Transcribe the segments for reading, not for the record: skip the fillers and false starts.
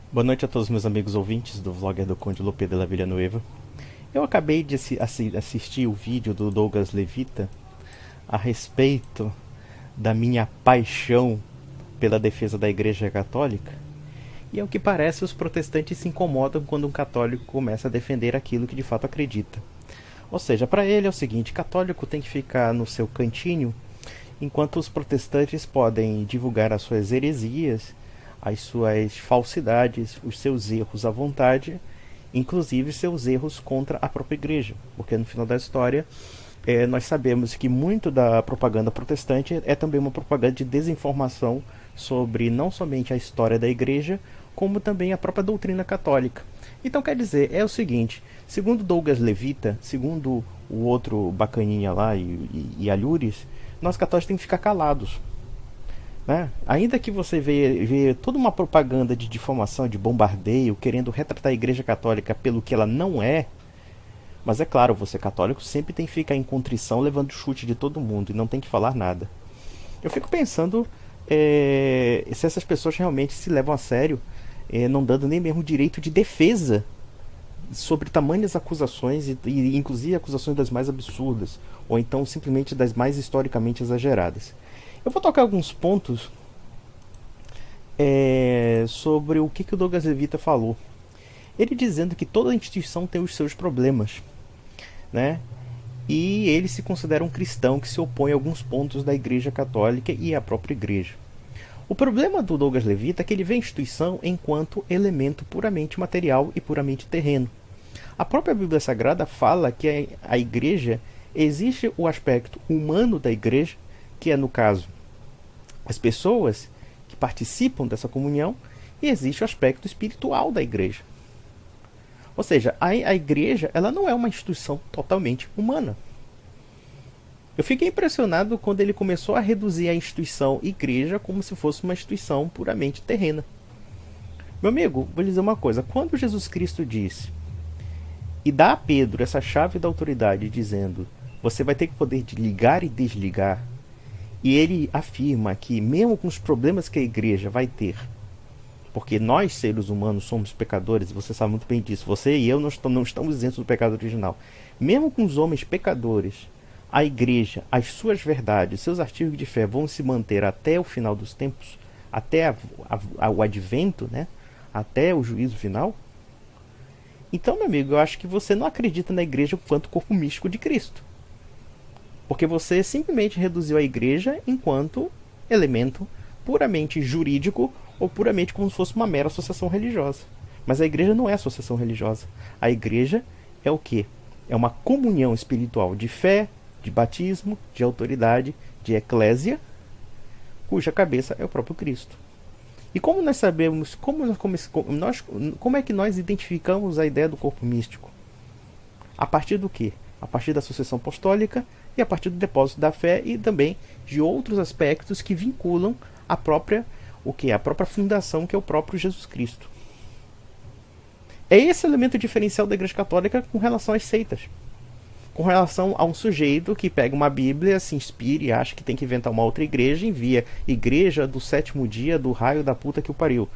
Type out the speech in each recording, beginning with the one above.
Boa noite a todos meus amigos ouvintes do vlogger do Conde Lope de la Villanueva. Eu acabei de assistir o vídeo do Douglas Levita a respeito da minha paixão pela defesa da Igreja Católica. E ao que parece, os protestantes se incomodam quando um católico começa a defender aquilo que de fato acredita. Ou seja, para ele é o seguinte: católico tem que ficar no seu cantinho, enquanto os protestantes podem divulgar as suas heresias, as suas falsidades, os seus erros à vontade, inclusive seus erros contra a própria igreja. Porque no final da história, nós sabemos que muito da propaganda protestante é também uma propaganda de desinformação sobre não somente a história da igreja, como também a própria doutrina católica. Então quer dizer, é o seguinte: segundo Douglas Levita, segundo o outro bacaninha lá e Alhures, nós católicos temos que ficar calados, né? Ainda que você veja toda uma propaganda de difamação, de bombardeio, querendo retratar a Igreja Católica pelo que ela não é, mas é claro, você católico sempre tem que ficar em contrição, levando chute de todo mundo e não tem que falar nada. Eu fico pensando se essas pessoas realmente se levam a sério, não dando nem mesmo direito de defesa sobre tamanhas acusações e inclusive acusações das mais absurdas, ou então simplesmente das mais historicamente exageradas. Eu vou tocar alguns pontos sobre o que o Douglas Levita falou. Ele dizendo que toda instituição tem os seus problemas, né? E ele se considera um cristão que se opõe a alguns pontos da Igreja Católica e à própria Igreja. O problema do Douglas Levita é que ele vê a instituição enquanto elemento puramente material e puramente terreno. A própria Bíblia Sagrada fala que a Igreja, existe o aspecto humano da Igreja, que é, no caso, as pessoas que participam dessa comunhão, e existe o aspecto espiritual da Igreja. Ou seja, a Igreja, ela não é uma instituição totalmente humana. Eu fiquei impressionado quando ele começou a reduzir a instituição Igreja como se fosse uma instituição puramente terrena. Meu amigo, vou lhe dizer uma coisa: quando Jesus Cristo disse e dá a Pedro essa chave da autoridade, dizendo: você vai ter que poder ligar e desligar, e ele afirma que mesmo com os problemas que a igreja vai ter, porque nós seres humanos somos pecadores, e você sabe muito bem disso, você e eu não estamos isentos do pecado original, mesmo com os homens pecadores, a igreja, as suas verdades, seus artigos de fé vão se manter até o final dos tempos, até o advento, né? Até o juízo final. Então, meu amigo, eu acho que você não acredita na igreja enquanto corpo místico de Cristo, porque você simplesmente reduziu a igreja enquanto elemento puramente jurídico, ou puramente como se fosse uma mera associação religiosa. Mas a igreja não é associação religiosa. A igreja é o quê? É uma comunhão espiritual de fé, de batismo, de autoridade, de eclésia, cuja cabeça é o próprio Cristo. E como nós sabemos, como é que nós identificamos a ideia do corpo místico? A partir do quê? A partir da sucessão apostólica e a partir do depósito da fé, e também de outros aspectos que vinculam a própria fundação, que é o próprio Jesus Cristo. É esse elemento diferencial da Igreja Católica com relação às seitas. Com relação a um sujeito que pega uma Bíblia, se inspira e acha que tem que inventar uma outra igreja, envia igreja do sétimo dia do raio da puta que o pariu.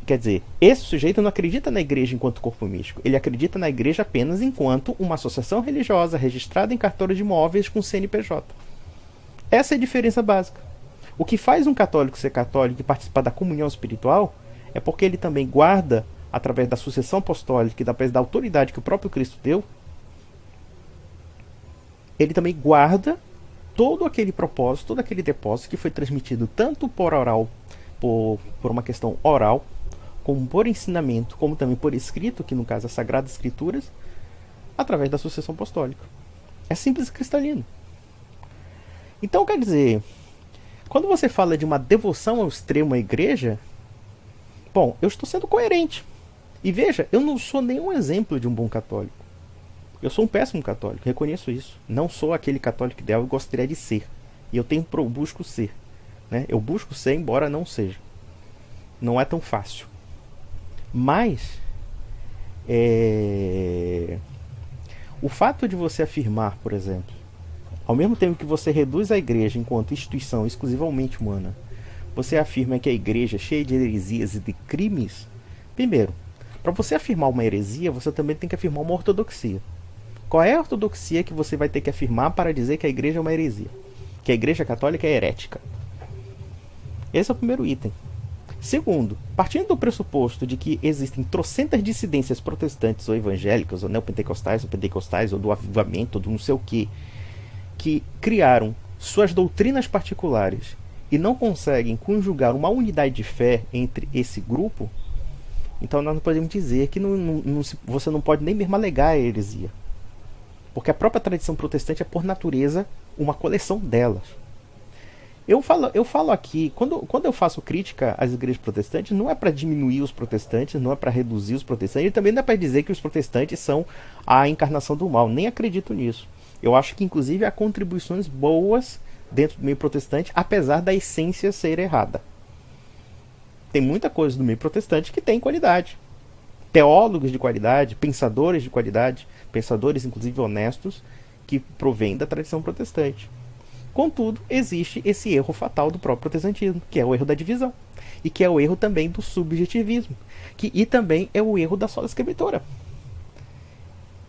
Quer dizer, esse sujeito não acredita na igreja enquanto corpo místico. Ele acredita na igreja apenas enquanto uma associação religiosa registrada em cartório de imóveis com CNPJ. Essa é a diferença básica. O que faz um católico ser católico e participar da comunhão espiritual é porque ele também guarda, através da sucessão apostólica e através da autoridade que o próprio Cristo deu, ele também guarda todo aquele propósito, todo aquele depósito que foi transmitido tanto por oral, por uma questão oral, como por ensinamento, como também por escrito, que no caso as Sagradas Escrituras, através da sucessão apostólica. É simples e cristalino. Então, quer dizer, quando você fala de uma devoção ao extremo à igreja, bom, eu estou sendo coerente. E veja, eu não sou nenhum exemplo de um bom católico. Eu sou um péssimo católico, reconheço isso. Não sou aquele católico ideal que eu gostaria de ser. E eu busco ser, né? Eu busco ser, embora não seja. Não é tão fácil. Mas o fato de você afirmar, por exemplo, ao mesmo tempo que você reduz a igreja enquanto instituição exclusivamente humana, você afirma que a igreja é cheia de heresias e de crimes, primeiro, para você afirmar uma heresia, você também tem que afirmar uma ortodoxia. Qual é a ortodoxia que você vai ter que afirmar para dizer que a igreja é uma heresia? Que a igreja católica é herética? Esse é o primeiro item. Segundo, partindo do pressuposto de que existem trocentas dissidências protestantes ou evangélicas, ou neopentecostais, ou do avivamento, ou do não sei o que criaram suas doutrinas particulares e não conseguem conjugar uma unidade de fé entre esse grupo, então nós não podemos dizer que você não pode nem mesmo alegar a heresia. Porque a própria tradição protestante é, por natureza, uma coleção delas. Eu falo aqui, quando eu faço crítica às igrejas protestantes, não é para diminuir os protestantes, não é para reduzir os protestantes, e também não é para dizer que os protestantes são a encarnação do mal. Nem acredito nisso. Eu acho que, inclusive, há contribuições boas dentro do meio protestante, apesar da essência ser errada. Tem muita coisa do meio protestante que tem qualidade. Teólogos de qualidade, pensadores de qualidade, pensadores, inclusive, honestos, que provêm da tradição protestante. Contudo, existe esse erro fatal do próprio protestantismo, que é o erro da divisão, e que é o erro também do subjetivismo, e também é o erro da sola escritura.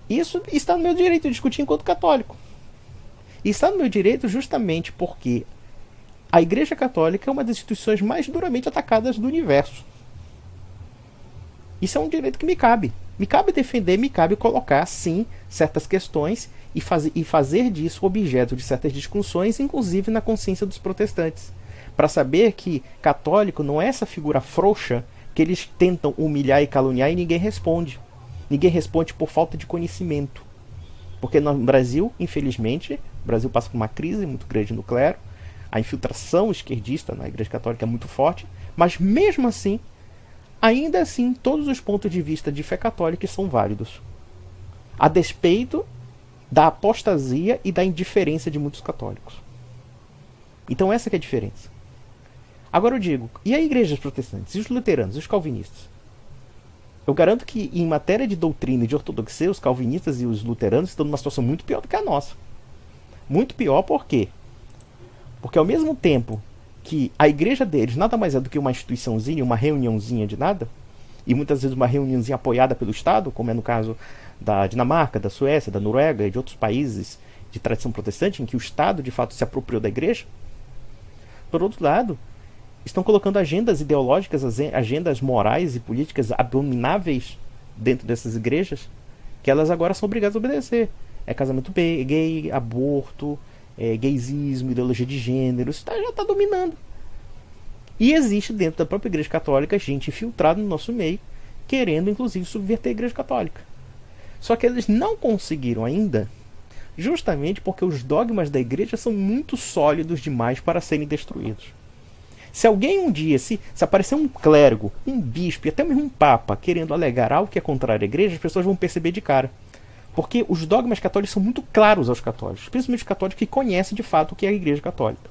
Isso está no meu direito de discutir enquanto católico. E está no meu direito justamente porque a Igreja Católica é uma das instituições mais duramente atacadas do universo. Isso é um direito que me cabe. Me cabe defender, me cabe colocar, sim, certas questões e fazer disso objeto de certas discussões, inclusive na consciência dos protestantes. Para saber que católico não é essa figura frouxa que eles tentam humilhar e caluniar e ninguém responde. Ninguém responde por falta de conhecimento. Porque no Brasil, infelizmente, o Brasil passa por uma crise muito grande no clero, a infiltração esquerdista na Igreja Católica é muito forte, mas mesmo assim, ainda assim, todos os pontos de vista de fé católica são válidos. A despeito da apostasia e da indiferença de muitos católicos. Então essa que é a diferença. Agora eu digo, e as igrejas protestantes, e os luteranos, e os calvinistas? Eu garanto que em matéria de doutrina e de ortodoxia, os calvinistas e os luteranos estão numa situação muito pior do que a nossa. Muito pior por quê? Porque ao mesmo tempo que a igreja deles nada mais é do que uma instituiçãozinha, uma reuniãozinha de nada, e muitas vezes uma reuniãozinha apoiada pelo Estado, como é no caso da Dinamarca, da Suécia, da Noruega e de outros países de tradição protestante, em que o Estado de fato se apropriou da igreja. Por outro lado, estão colocando agendas ideológicas, agendas morais e políticas abomináveis dentro dessas igrejas, que elas agora são obrigadas a obedecer. É casamento gay, aborto, gaysismo, ideologia de gênero, isso já está dominando. E existe dentro da própria Igreja Católica gente infiltrada no nosso meio, querendo inclusive subverter a Igreja Católica. Só que eles não conseguiram ainda, justamente porque os dogmas da Igreja são muito sólidos demais para serem destruídos. Se alguém um dia, se aparecer um clérigo, um bispo e até mesmo um papa querendo alegar algo que é contrário à Igreja, as pessoas vão perceber de cara. Porque os dogmas católicos são muito claros aos católicos, principalmente os católicos que conhecem de fato o que é a Igreja Católica.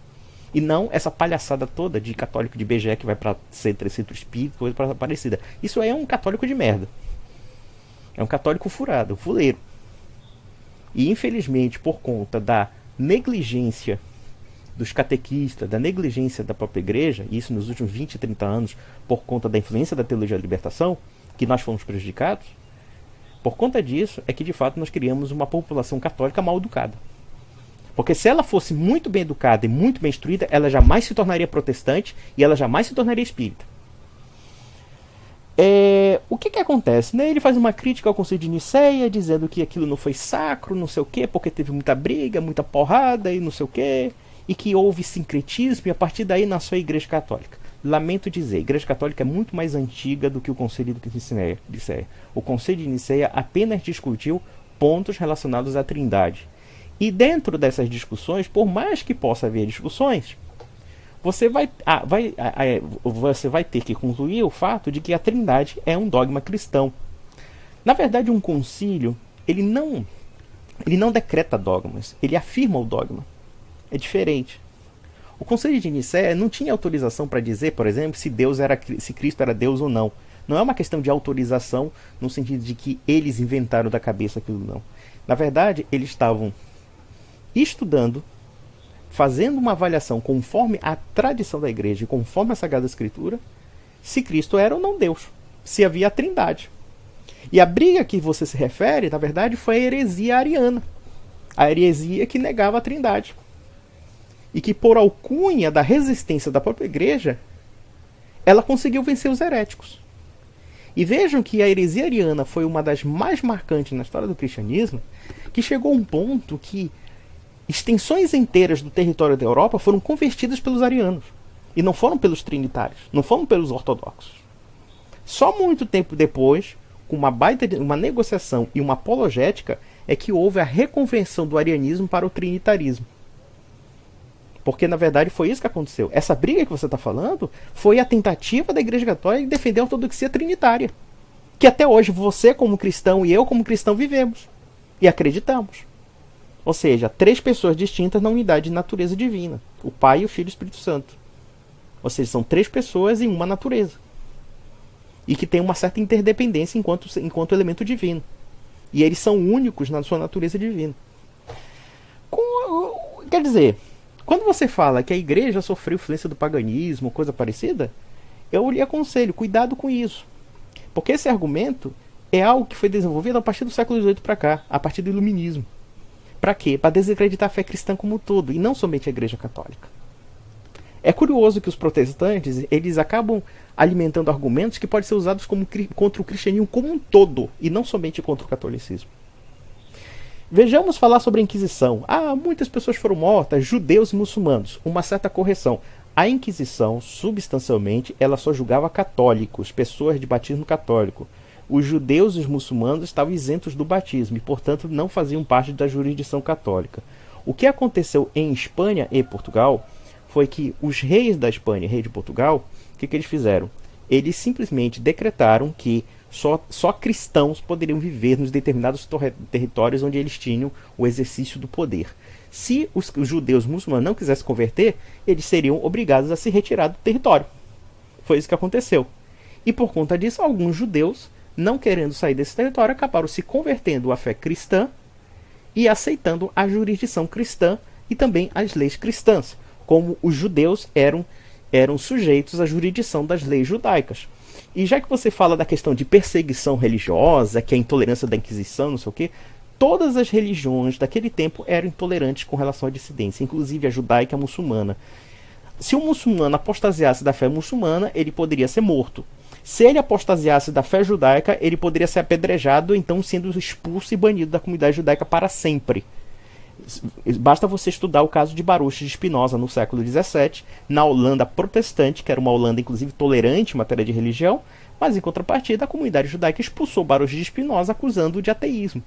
E não essa palhaçada toda de católico de IBGE que vai para centro espírita, coisa parecida. Isso aí é um católico de merda. É um católico furado, fuleiro. E infelizmente, por conta da negligência dos catequistas, da negligência da própria igreja, e isso nos últimos 20, 30 anos, por conta da influência da teologia da libertação, que nós fomos prejudicados, por conta disso é que de fato nós criamos uma população católica mal educada. Porque se ela fosse muito bem educada e muito bem instruída, ela jamais se tornaria protestante e ela jamais se tornaria espírita. O que acontece? Né? Ele faz uma crítica ao Concílio de Nicéia, dizendo que aquilo não foi sacro, não sei o quê, porque teve muita briga, muita porrada e não sei o quê, e que houve sincretismo e a partir daí nasceu a Igreja Católica. Lamento dizer, a Igreja Católica é muito mais antiga do que o Concílio de Nicéia. O Concílio de Nicéia apenas discutiu pontos relacionados à Trindade. E dentro dessas discussões, por mais que possa haver discussões, você vai ter que concluir o fato de que a Trindade é um dogma cristão. Na verdade, um concílio, ele não decreta dogmas, ele afirma o dogma. É diferente. O Concílio de Nicéia não tinha autorização para dizer, por exemplo, se Cristo era Deus ou não. Não é uma questão de autorização no sentido de que eles inventaram da cabeça aquilo, não. Na verdade, eles estavam estudando fazendo uma avaliação conforme a tradição da igreja e conforme a Sagrada Escritura, se Cristo era ou não Deus, se havia a Trindade. E a briga que você se refere, na verdade, foi a heresia ariana. A heresia que negava a Trindade. E que, por alcunha da resistência da própria igreja, ela conseguiu vencer os heréticos. E vejam que a heresia ariana foi uma das mais marcantes na história do cristianismo, que chegou a um ponto que extensões inteiras do território da Europa foram convertidas pelos arianos. E não foram pelos trinitários, não foram pelos ortodoxos. Só muito tempo depois, com uma negociação e uma apologética, é que houve a reconversão do arianismo para o trinitarismo. Porque, na verdade, foi isso que aconteceu. Essa briga que você está falando foi a tentativa da Igreja Católica de defender a ortodoxia trinitária. Que até hoje você, como cristão, e eu, como cristão, vivemos. E acreditamos. Ou seja, 3 pessoas distintas na unidade de natureza divina. O Pai, o Filho e o Espírito Santo. Ou seja, são 3 pessoas em uma natureza. E que tem uma certa interdependência enquanto elemento divino. E eles são únicos na sua natureza divina. Quer dizer, quando você fala que a igreja sofreu influência do paganismo, coisa parecida, eu lhe aconselho, cuidado com isso. Porque esse argumento é algo que foi desenvolvido a partir do século XVIII para cá, a partir do iluminismo. Para quê? Para desacreditar a fé cristã como um todo, e não somente a igreja católica. É curioso que os protestantes, eles acabam alimentando argumentos que podem ser usados contra o cristianismo como um todo, e não somente contra o catolicismo. Vejamos falar sobre a Inquisição. Muitas pessoas foram mortas, judeus e muçulmanos. Uma certa correção. A Inquisição, substancialmente, ela só julgava católicos, pessoas de batismo católico. Os judeus e os muçulmanos estavam isentos do batismo e, portanto, não faziam parte da jurisdição católica. O que aconteceu em Espanha e Portugal foi que os reis da Espanha e rei de Portugal, o que eles fizeram? Eles simplesmente decretaram que só cristãos poderiam viver nos determinados territórios onde eles tinham o exercício do poder. Se os judeus muçulmanos não quisessem converter, eles seriam obrigados a se retirar do território. Foi isso que aconteceu. E por conta disso, alguns judeus, não querendo sair desse território, acabaram se convertendo à fé cristã e aceitando a jurisdição cristã e também as leis cristãs, como os judeus eram sujeitos à jurisdição das leis judaicas. E já que você fala da questão de perseguição religiosa, que é a intolerância da Inquisição, não sei o quê, todas as religiões daquele tempo eram intolerantes com relação à dissidência, inclusive a judaica e a muçulmana. Se um muçulmano apostasiasse da fé muçulmana, ele poderia ser morto. Se ele apostasiasse da fé judaica, ele poderia ser apedrejado, então sendo expulso e banido da comunidade judaica para sempre. Basta você estudar o caso de Baruch de Spinoza no século XVII, na Holanda protestante, que era uma Holanda inclusive tolerante em matéria de religião, mas em contrapartida a comunidade judaica expulsou Baruch de Spinoza acusando-o de ateísmo,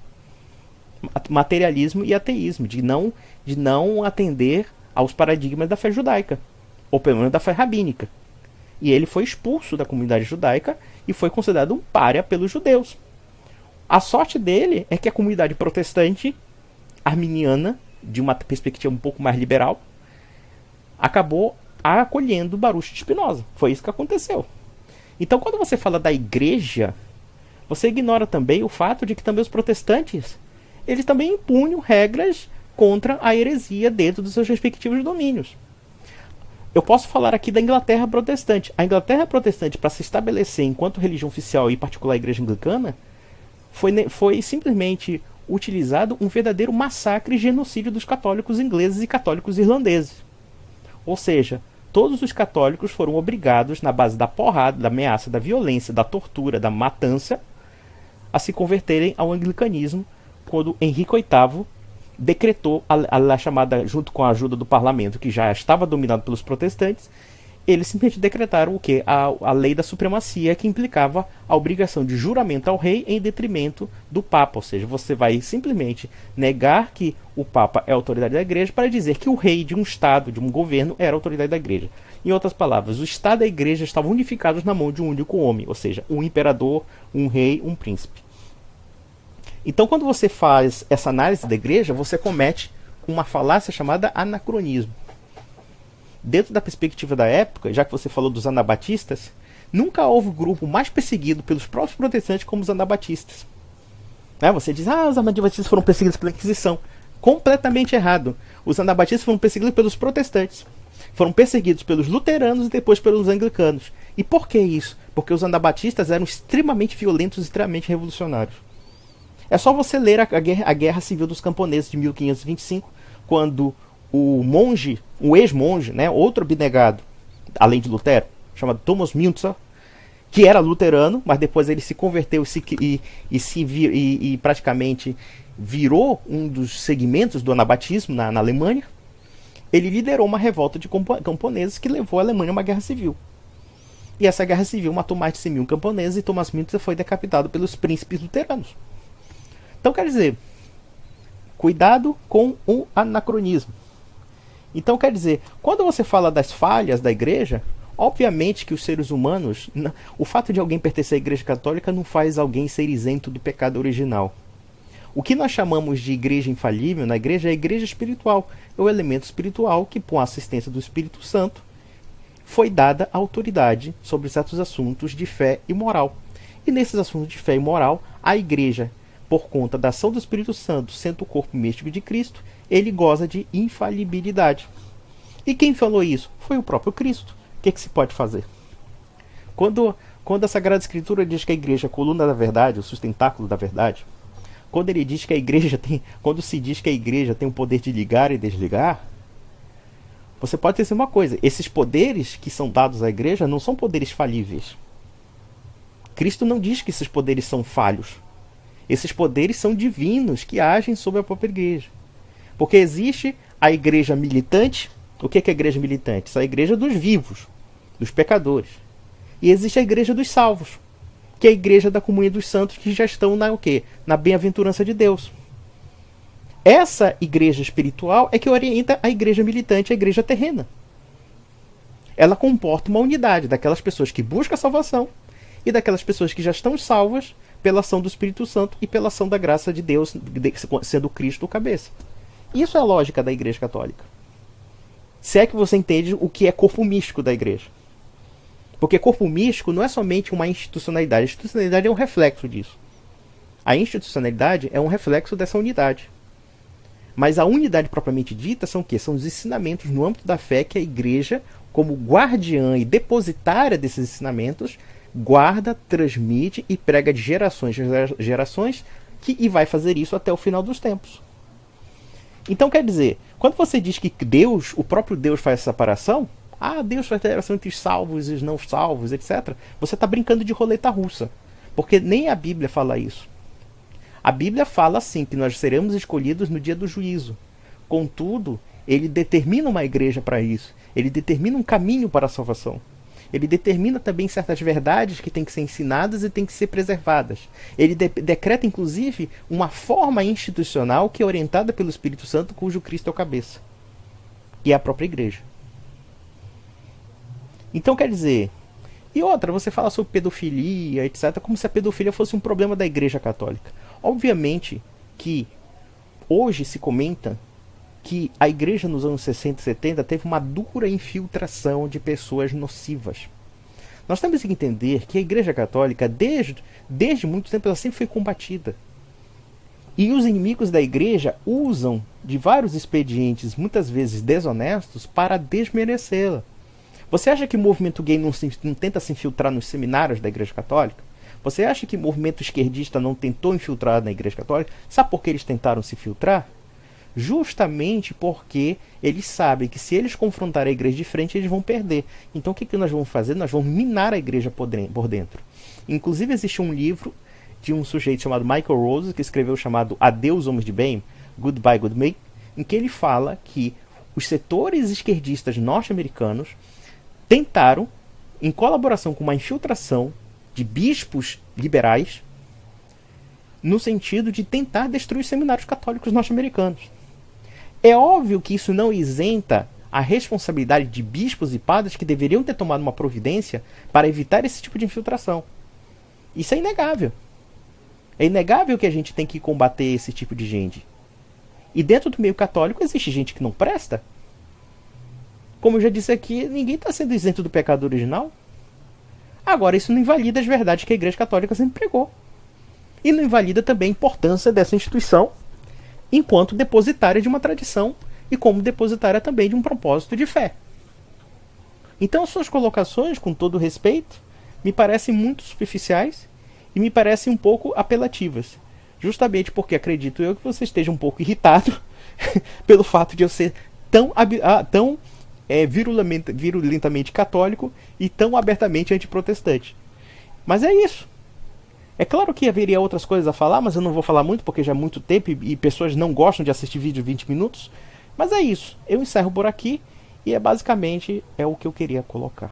materialismo e ateísmo, de não atender aos paradigmas da fé judaica, ou pelo menos da fé rabínica. E ele foi expulso da comunidade judaica e foi considerado um pária pelos judeus. A sorte dele é que a comunidade protestante arminiana, de uma perspectiva um pouco mais liberal, acabou acolhendo Baruch de Spinoza. Foi isso que aconteceu. Então, quando você fala da igreja, você ignora também o fato de que também os protestantes, eles também impunham regras contra a heresia dentro dos seus respectivos domínios. Eu posso falar aqui da Inglaterra protestante. A Inglaterra protestante, para se estabelecer enquanto religião oficial, e em particular a igreja anglicana, foi simplesmente utilizado um verdadeiro massacre e genocídio dos católicos ingleses e católicos irlandeses. Ou seja, todos os católicos foram obrigados, na base da porrada, da ameaça, da violência, da tortura, da matança, a se converterem ao anglicanismo, quando Henrique VIII decretou a chamada, junto com a ajuda do parlamento, que já estava dominado pelos protestantes, eles simplesmente decretaram o quê? A lei da supremacia, que implicava a obrigação de juramento ao rei em detrimento do Papa. Ou seja, você vai simplesmente negar que o Papa é a autoridade da igreja para dizer que o rei de um estado, de um governo, era a autoridade da igreja. Em outras palavras, o estado e a igreja estavam unificados na mão de um único homem, ou seja, um imperador, um rei, um príncipe. Então, quando você faz essa análise da igreja, você comete uma falácia chamada anacronismo. Dentro da perspectiva da época, já que você falou dos anabatistas, nunca houve grupo mais perseguido pelos próprios protestantes como os anabatistas. Você diz, os anabatistas foram perseguidos pela Inquisição. Completamente errado. Os anabatistas foram perseguidos pelos protestantes. Foram perseguidos pelos luteranos e depois pelos anglicanos. E por que isso? Porque os anabatistas eram extremamente violentos e extremamente revolucionários. É só você ler a Guerra Civil dos Camponeses de 1525, quando o ex-monge, né, outro abnegado, além de Lutero, chamado Thomas Müntzer, que era luterano, mas depois ele se converteu e praticamente virou um dos segmentos do anabatismo na Alemanha. Ele liderou uma revolta de camponeses que levou a Alemanha a uma guerra civil. E essa guerra civil matou mais de 100 mil camponeses e Thomas Müntzer foi decapitado pelos príncipes luteranos. Então, quer dizer, cuidado com o anacronismo. Então, quer dizer, quando você fala das falhas da igreja, obviamente que os seres humanos, o fato de alguém pertencer à igreja católica não faz alguém ser isento do pecado original. O que nós chamamos de igreja infalível na igreja é a igreja espiritual. É o elemento espiritual que, com a assistência do Espírito Santo, foi dada autoridade sobre certos assuntos de fé e moral. E nesses assuntos de fé e moral, a igreja, por conta da ação do Espírito Santo, sendo o corpo místico de Cristo, ele goza de infalibilidade. E quem falou isso? Foi o próprio Cristo. O que se pode fazer? Quando a Sagrada Escritura diz que a igreja é a coluna da verdade, o sustentáculo da verdade, quando ele diz que a igreja quando se diz que a igreja tem o poder de ligar e desligar, você pode dizer uma coisa: esses poderes que são dados à igreja não são poderes falíveis. Cristo não diz que esses poderes são falhos. Esses poderes são divinos que agem sobre a própria igreja. Porque existe a igreja militante. O que é a igreja militante? Essa é a igreja dos vivos, dos pecadores. E existe a igreja dos salvos, que é a igreja da comunhão dos santos que já estão na bem-aventurança de Deus. Essa igreja espiritual é que orienta a igreja militante, a igreja terrena. Ela comporta uma unidade daquelas pessoas que buscam a salvação e daquelas pessoas que já estão salvas pela ação do Espírito Santo e pela ação da graça de Deus, sendo Cristo o cabeça. Isso é a lógica da igreja católica. Se é que você entende o que é corpo místico da igreja. Porque corpo místico não é somente uma institucionalidade. A institucionalidade é um reflexo disso. A institucionalidade é um reflexo dessa unidade. Mas a unidade propriamente dita são o quê? São os ensinamentos no âmbito da fé que a igreja, como guardiã e depositária desses ensinamentos, guarda, transmite e prega de gerações em gerações e vai fazer isso até o final dos tempos. Então, quer dizer, quando você diz que Deus, o próprio Deus faz essa separação, Deus faz a separação entre os salvos e os não salvos, etc., você está brincando de roleta russa. Porque nem a Bíblia fala isso. A Bíblia fala sim que nós seremos escolhidos no dia do juízo. Contudo, ele determina uma igreja para isso. Ele determina um caminho para a salvação. Ele determina também certas verdades que têm que ser ensinadas e têm que ser preservadas. Ele decreta, inclusive, uma forma institucional que é orientada pelo Espírito Santo, cujo Cristo é o cabeça. E é a própria igreja. Então, quer dizer... E outra, você fala sobre pedofilia, etc., como se a pedofilia fosse um problema da igreja católica. Obviamente que hoje se comenta que a igreja nos anos 60 e 70 teve uma dura infiltração de pessoas nocivas. Nós temos que entender que a igreja católica, desde muito tempo, ela sempre foi combatida. E os inimigos da igreja usam de vários expedientes, muitas vezes desonestos, para desmerecê-la. Você acha que o movimento gay não tenta se infiltrar nos seminários da igreja católica? Você acha que o movimento esquerdista não tentou infiltrar na igreja católica? Sabe por que eles tentaram se filtrar? Justamente porque eles sabem que se eles confrontarem a igreja de frente, eles vão perder. Então o que nós vamos fazer? Nós vamos minar a igreja por dentro. Inclusive existe um livro de um sujeito chamado Michael Rose, que escreveu chamado Adeus Homens de Bem, Goodbye Good Men, em que ele fala que os setores esquerdistas norte-americanos tentaram, em colaboração com uma infiltração de bispos liberais, no sentido de tentar destruir os seminários católicos norte-americanos. É óbvio que isso não isenta a responsabilidade de bispos e padres que deveriam ter tomado uma providência para evitar esse tipo de infiltração. Isso é inegável. É inegável que a gente tem que combater esse tipo de gente. E dentro do meio católico existe gente que não presta. Como eu já disse aqui, ninguém está sendo isento do pecado original. Agora, isso não invalida as verdades que a Igreja Católica sempre pregou. E não invalida também a importância dessa instituição enquanto depositária de uma tradição e como depositária também de um propósito de fé. Então, suas colocações, com todo respeito, me parecem muito superficiais e me parecem um pouco apelativas. Justamente porque acredito eu que você esteja um pouco irritado pelo fato de eu ser tão virulentamente católico e tão abertamente antiprotestante. Mas é isso. É claro que haveria outras coisas a falar, mas eu não vou falar muito porque já é muito tempo e pessoas não gostam de assistir vídeo de 20 minutos. Mas é isso. Eu encerro por aqui e basicamente é o que eu queria colocar.